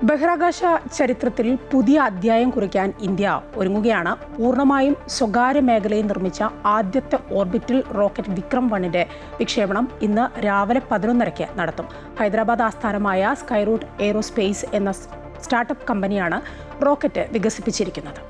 ബഹിരാകാശ ചരിത്രത്തിൽ പുതിയ അധ്യായം കുറിക്കാൻ ഇന്ത്യ ഒരുങ്ങുകയാണ്. പൂർണ്ണമായും സ്വകാര്യ മേഖലയിൽ നിർമ്മിച്ച ആദ്യത്തെ ഓർബിറ്റൽ റോക്കറ്റ് വിക്രം 1ന്റെ വിക്ഷേപണം ഇന്ന് രാവിലെ 11:30 നടത്തും. ഹൈദരാബാദ് ആസ്ഥാനമായ സ്കൈറൂട്ട് എയ്റോസ്പേസ് എന്ന സ്റ്റാർട്ടപ്പ് കമ്പനിയാണ് റോക്കറ്റ് വികസിപ്പിച്ചിരിക്കുന്നത്.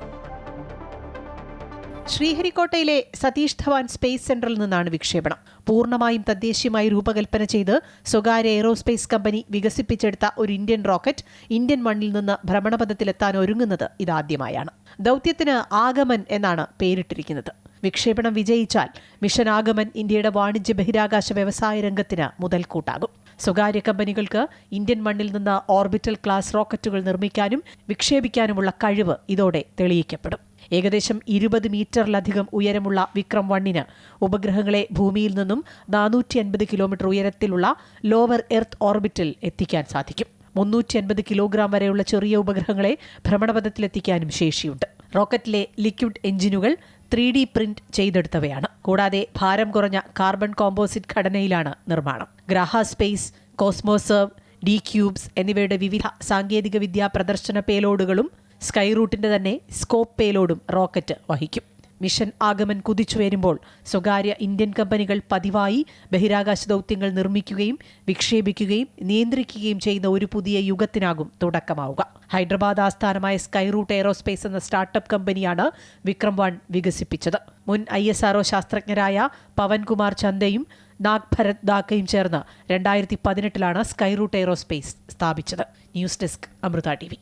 ശ്രീഹരിക്കോട്ടയിലെ സതീഷ് ധവാൻ സ്പേസ് സെന്ററിൽ നിന്നാണ് വിക്ഷേപണം. പൂർണ്ണമായും തദ്ദേശീയമായി രൂപകൽപ്പന ചെയ്ത് സ്വകാര്യ എയ്റോസ്പേസ് കമ്പനി വികസിപ്പിച്ചെടുത്ത ഒരു ഇന്ത്യൻ റോക്കറ്റ് ഇന്ത്യൻ മണ്ണിൽ നിന്ന് ഭ്രമണപഥത്തിലെത്താൻ ഒരുങ്ങുന്നത് ഇതാദ്യമായാണ്. ദൌത്യത്തിന് ആഗമൻ എന്നാണ് പേരിട്ടിരിക്കുന്നത്. വിക്ഷേപണം വിജയിച്ചാൽ മിഷൻ ആഗമൻ ഇന്ത്യയുടെ വാണിജ്യ ബഹിരാകാശ വ്യവസായ രംഗത്തിന് മുതൽക്കൂട്ടാകും. സ്വകാര്യ കമ്പനികൾക്ക് ഇന്ത്യൻ മണ്ണിൽ നിന്ന് ഓർബിറ്റൽ ക്ലാസ് റോക്കറ്റുകൾ നിർമ്മിക്കാനും വിക്ഷേപിക്കാനുമുള്ള കഴിവ് ഇതോടെ തെളിയിക്കപ്പെടും. ഏകദേശം 20 മീറ്ററിലധികം ഉയരമുള്ള വിക്രം 1ന് ഉപഗ്രഹങ്ങളെ ഭൂമിയിൽ നിന്നും 450 കിലോമീറ്റർ ഉയരത്തിലുള്ള ലോവർ എർത്ത് ഓർബിറ്റിൽ എത്തിക്കാൻ സാധിക്കും. 350 കിലോഗ്രാം വരെയുള്ള ചെറിയ ഉപഗ്രഹങ്ങളെ ഭ്രമണപഥത്തിലെത്തിക്കാനും ശേഷിയുണ്ട്. റോക്കറ്റിലെ ലിക്വിഡ് എഞ്ചിനുകൾ 3D പ്രിന്റ് ചെയ്തെടുത്തവയാണ്. കൂടാതെ ഭാരം കുറഞ്ഞ കാർബൺ കോമ്പോസിറ്റ് ഘടനയിലാണ് നിർമ്മാണം. ഗ്രാഹ സ്പേസ്, കോസ്മോസർവ്, ഡി-ക്യൂബ്സ് എന്നിവയുടെ വിവിധ സാങ്കേതിക വിദ്യാ പ്രദർശന പേലോഡുകളും സ്കൈറൂട്ടിന്റെ തന്നെ സ്കോപ്പ് പേലോഡും റോക്കറ്റ് വഹിക്കും. മിഷൻ ആഗമൻ കുതിച്ചുയരുമ്പോൾ സ്വകാര്യ ഇന്ത്യൻ കമ്പനികൾ പതിവായി ബഹിരാകാശ ദൌത്യങ്ങൾ നിർമ്മിക്കുകയും വിക്ഷേപിക്കുകയും നിയന്ത്രിക്കുകയും ചെയ്യുന്ന ഒരു പുതിയ യുഗത്തിനാകും തുടക്കമാവുക. ഹൈദരാബാദ് ആസ്ഥാനമായ സ്കൈറൂട്ട് എയ്റോസ്പേസ് എന്ന സ്റ്റാർട്ടപ്പ് കമ്പനിയാണ് വിക്രം 1 വികസിപ്പിച്ചത്. മുൻ ISRO ശാസ്ത്രജ്ഞരായ പവൻകുമാർ ചന്ദയും നാഗ്ഭരത് ദാക്കയും ചേർന്ന് 2018 സ്കൈറൂട്ട് എയ്റോസ്പേസ് സ്ഥാപിച്ചത്. News desk, Amrita TV.